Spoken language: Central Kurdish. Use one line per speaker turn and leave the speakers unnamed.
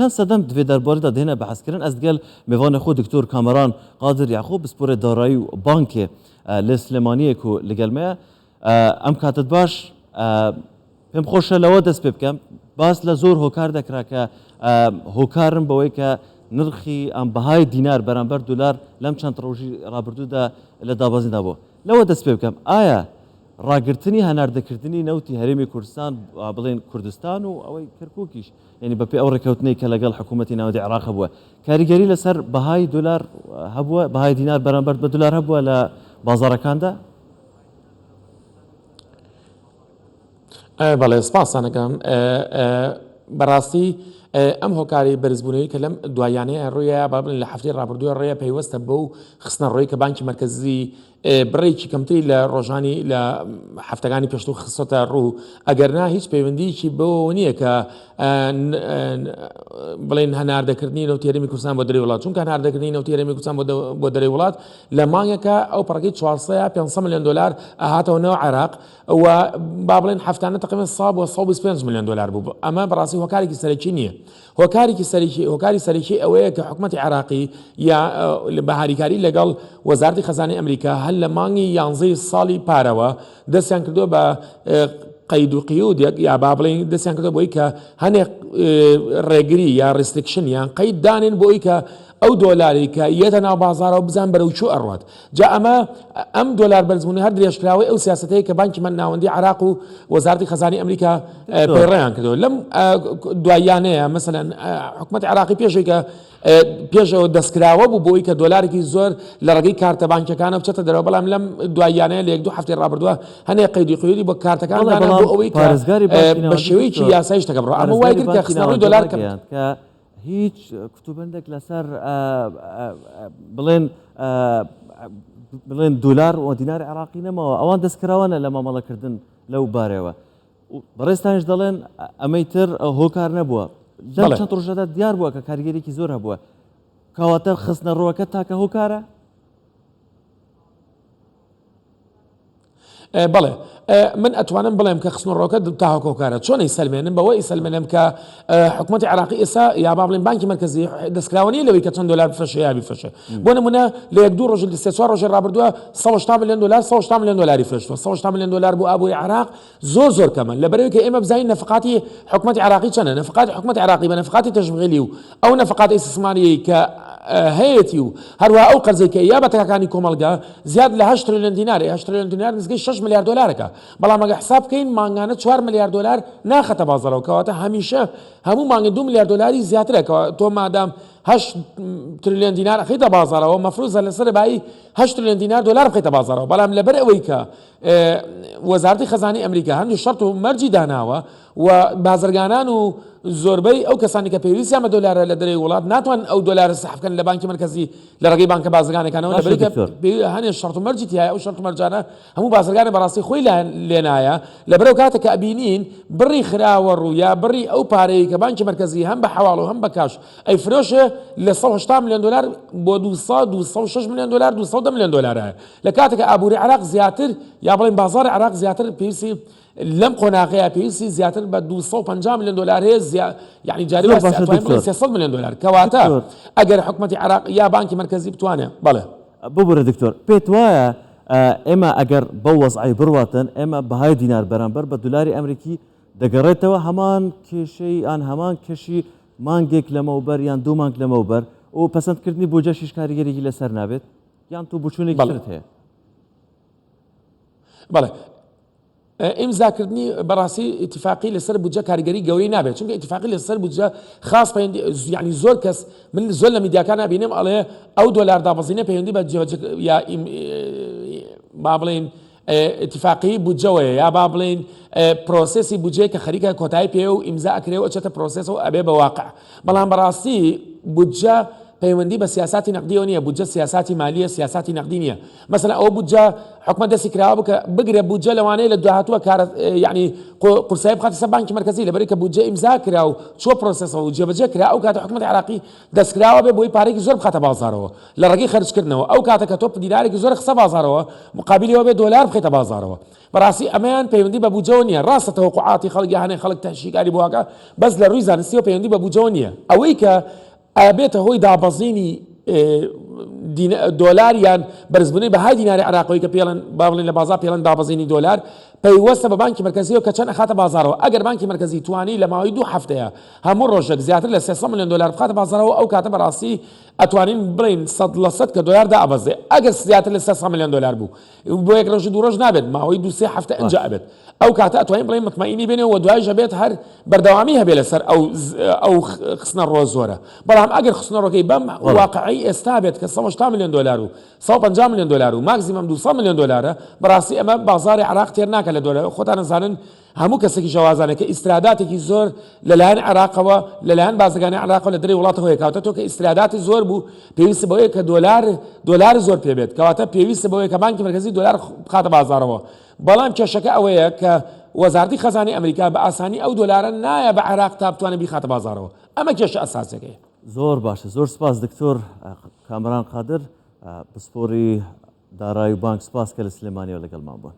چند سدم دوی درباره داد هنا بحث کردن از گل میوان خود دکتر کامران قادر یعقوب بسپور دارایی و بانک لسلمانیه کو لگل ما ام کاتت باش هم خوش لوا دست بکم باس لزور هوکار دکرا که هوکارم بوی که نرخی ام بهای دینار برانبر دلار لم چند روزی رابردو دا لدابازی دابو لوا دست بکم آیا راگرتنی هنردکردنی نوتی هرمی کردستان بلین کردستان و اوی کرکوکیش يعني ببي أورك وتني كلاجل حكومتي نودي عراق هبوا كاريجري لسر بهاي دولار هبوا بهاي دينار برانبر بدولار هبوا لا بازار كاندا
بله سپاس أنا كم براسي ام هۆکاری بەرزبوونەوەی کە لەم دوایانەیە ڕوویە بابن لە هەفتەی ڕابردووە ڕێە پەیوەستە بەو خستنە ڕێی کە بانکی مرکزی بڕێکی کەمتری لە ڕۆژانی لە هەفتەکانی پێشتوو خستۆتە ڕوو ئەگەرنا هیچ پەیوەندیکی بەوە نییە کە بڵێن هەناردەکردنی نەوتێرەمی کوردستان بۆ دەرەوی وڵات چونکە هەناردەکردنی نەوتێرەمی کوردستان بۆ دەرەوی وڵات لە مانگێکە ئەو پەڕەکەی 400 ملیۆن دلار ئاهاتەوە نەوە عێراق و با بڵێن هەفتانە تقریباً 125 ملیۆن دلار بوو ئەمە بەڕاستی هۆکارێکی سەرەکی نییە هۆکاری سەرەکی ئەوەیە کە حکوومەتی عێراقی یا بەهاریکاری لەگەڵ وەزارەتی خەزانەی ئەمریکا هەر لە مانگی 11 ساڵی پارەوە دەستیان کردووە بە قەید و قیودێک یا با بڵێن دەستیان کردووە بۆی کە هەنێک ڕێگری یا ڕستریکشن یان قەید دانێن بۆی کە ئەو دۆلاری کە یەتە ناو بازارەوە بزان بەرەو چوو ئەڕوات جا ئەم دۆلار بەرزبوونی هەر درێژکراوەی ئەو سیاسەتەیە کە بانکی ناوەندی عێراق و وەزارەتی خەزانەی ئەمریکا پەیڕێیان کردەوە لەم دوایانەیە مەسەلەن حکوومەتی عێراقی پێشەوەی کە پێشەوە دەستکراوە بوو بۆی کە دۆلارێکی زۆر لە ڕێگەی کارتە بانکیەکانە بچێتە دەرەوە بەڵام لەم دوایانەیە لە 1-2 هەفتەی ڕابردووە هەنێک قەیدی قیودی بۆ کارتەکان دانا بۆ ئەوەی کە بە شێوەیەکی یاساییش دەکە بڕۆ ئەمە وای کرد کە خستنەوەی دۆلار کە
هیچ کتوبندێک لەسەر بڵێن دولار و دیناری عراقی نەمەوە ئەوان دەستکراوانە لە مامەڵەکردن لەو بارەوە بەڕێستانش دەڵێن ئەمەی تر هۆکار نەبووە لەم چەند ڕۆژەدا دیار بووە کە کاریگەریەکی زۆر هەبووە کەواتە خستنە ڕۆەکە تاکە هۆکارە
بەڵێ من ئەتوانم بڵێم کە خستنەڕۆکە تا هۆکارە چۆن ئیسەلمێنم بەوە ئیسەلمێنم کە حکوومەتی عێراقی ئێستا یا با بڵێن بانکی مرکزی دەستکراوەیە لەوەی کە چەند دۆلار بفرۆشێ یا بیفرۆشێ بۆ نمونە لە 1-2 ڕۆژ 3-4 ڕۆژی ڕابردووە 180 ملیۆن دلار 180 ملیۆن دلاری فرۆشتووە 180 ملیۆن دلار بۆ ئابووری عێراق زۆر کەمە لەبەرەوەی کە ئێمە بزانین نەفقاتی حکوومەتی عێراقی چەندە نەفقاتی حکوومەتی عێراقی بە نەفقاتی تەشغیلی و ئەو نەفقاتی ئیستثماریەی کە هەیەی و هەروە ئەو قەرزێکە یا بەتەکەکانی کۆمەلگا زیاد لە 8 تریلیۆن دینار 8 تریلیۆن دینار نزگەی 6 ملیار دلارەکە بەڵام ئەگە حساب بکەین مانگانە 4 ملیار دلار ناخەتە بازاڕەوە کەواتە هەمیشە هەموو مانگە 2 ملیار دلاری زیاترە تۆ مادام 8 تریلیۆن دینار ئەخەیتە بازاڕەوە مەفروضە لەسەر بای 8 تریلیۆن دینار دلار بخەیتە بازاڕەوە بەڵام لەبەر ئەوەی کە وەزارەتی خەزانەی ئەمریکا هەندوو شەرت و مەرجی داناوە و بازرگانان و زۆربەی ئەو کەسانی کە پێویستیان بە دۆلارە لە دەرەوەی وڵات ناتوان ئەو دۆلارە سەحبکەن لە بانکی مرکزی لە ڕێگەی بانکە بازرگانەکانەوە لەبەرەوەی کە هەنێ شەرت و مەرجی تایە ئەو شەرت و مەرجانە هەموو بازرگانە بەڕاستی خۆی لێنایە لەبەرەوە کاتێک کە ئەبینین بڕی خراوە ڕوویا بڕی ئەو پارەیە کە بانکی مرکزی هەم بە حەواڵ و هەم بە کاش ئەیفرۆشێ لە 180 ملیۆن دلار بۆ 206 ملیۆن دلار 210 ملیۆن دلارە لە کاتێک کە ئابووری عێراق زیاتر یا بڵێن بازاڕی عێراق زیاتر پێویستی لەم قۆناغەیە پێویستی زیاتر بە 250 ملیۆن دلار هەیە یعنی جاری 300 ملیۆن دلار کەواتە ئەگەر حکوومەتی عێراق یا بانکی مرکزی بتوانێت بەڵێ
ببوورە دکتۆر پێت وایە ئێمە ئەگەر بە وەزعی بڕواتن ئێمە بەهای دینار بەرامبەر بە دولاری ئەمریکی دەگەڕێتەوە هەمان کێشەی هەمان کەشی مانگێک لەمەوبەر یان 2 مانگ لەمەوبەر و پەسەندکردنی بۆجەشیش کاریگەرێکی لەسەر نابێت یان تو بچوونێکی ترت هەیە
بەڵێ ئیمزاکردنی بەڕاستی ئیتفاقی لەسەر بودجە کاریگەری گەورەی نابێت چونکە ئیتفاقی لەسەر بودجە خاص یعنی زۆر کەس من زۆر لە میدیاکان نبینم ئەڵێ ئەو دۆلار دابەزینە پەیوەندی بە یا با بڵێن اتفاقی بودجەوەیە یا با بڵێن پرۆسسی بودجەیە کە خەریکە کۆتایی پێ و ئیمزا ئەکرێ و ئەچێتە پرۆسس و ئەبێ بە واقع بەڵام بەڕاستی بودجە پەیوەندی بە سیاساتی نقدیەوە نییە، بودجە سیاساتی مالیە سیاساتی نقدی نییە. مثلا ئەو بودجە حکومەت دەستی کراوە بگرێ بودجە لەوانەیە لە دواهاتووە کارە یعنی قورسایی بخاتە سەر بانکی مرکزی لەبەرەوەی کە بودجە ئیمزا کرا و چۆ پرۆسەسەوە و جێبەجێ کرا ئەو کاتە حکومەتی عراقی دەستکراوە بێ بۆی پارێکی زۆر بخاتە بازارەوە لە ڕێگەی خەرجکردنەوە. ئەو کاتە کە تۆ دینارێکی زۆر خسە بازارەوە مقابلەوە بێ دۆلار بخێتە بازارەوە. بەڕاستی ئەمەیان پەیوەندی بە بودجەوە نییە. ڕاستە تەوەقوعاتی خەڵکی هەنێ خەڵک تەشویقکاری بواکە بەس لە ڕووی زانستیەوە پەیوەندی بە بودجەوە نییە. ئەوەی کە ئابێتە هۆی دابەزینی دۆلار یان بەرزبوونی بەهای دیناری عراقەوەی کە پێڵەن با بڵێن لە بازار پێڵەن دابەزینی دۆلار پەیوەستە بە بانکی مرکزیەوە کە چەند ئەخاتە بازارەوە. ئەگەر بانکی مرکزی توانی لە ماوەی 2 هەفتەیە هەموو ڕۆژێک زیاتر لە 300 میلیۆن دلار بخاتە بازارەوە ئەو کاتە بەڕاستی ئەتوانین بڵین 100% کە دۆلار دابەزێ. ئەگەر زیاتر لە 300 میلیۆن دلار بوو بۆ یەک ڕۆژ 2 ڕۆژ نابێت ماوەی 2-3 هەفتە ئەنجا ئەبێت. ئەو کاتە ئەتوانین بڵین مطمئینی بێنێ و دوایش ئەبێت هەر بەردەوامی هەبێ لەسەر ئەو خستنە ڕۆ زۆرە. بەڵام ئەگەر خستنەڕۆکەی بەم واقعی ئێستا بێت کە 180 میلیۆن دلار و 150 میلیۆن دلار و ماکسیمم 200 میلیۆن دلارە بەڕاستی ئەمە بازاری عراق تێر ناکە لە دۆلار. خۆتان نزانن هەموو کەسێکی شەوازانە کە ئیسراداتێکی زۆر لەلایەن عراقەوە لەلایەن بازرگانی عراقەوە لە دەرەوەی وڵاتەوە هەیەکاتە تۆ کە ئیسراداتی زۆر بوو پێویستە بەوەیە کە دۆلار زۆر پێبێت کەواتە پێویستە بەوەیە کە بانکی مرکزی دۆلار بخاتە بازارەوە. بەڵام کێشەکە ئەوەیە کە وەزارەتی خەزانەی ئەمریکا بە ئاسانی ئەو دۆلارە نایە بە عراق تا بتوانێت بیخاتە بازارەوە. ئەمە کێشە ئەساسیەکەیە.
زۆر باشە، زۆر سپاس دکتۆر کامران قادر، پسپۆری دارایی و بانک سپاس کە لە سلێمانیەوە لەگەڵمان بوون.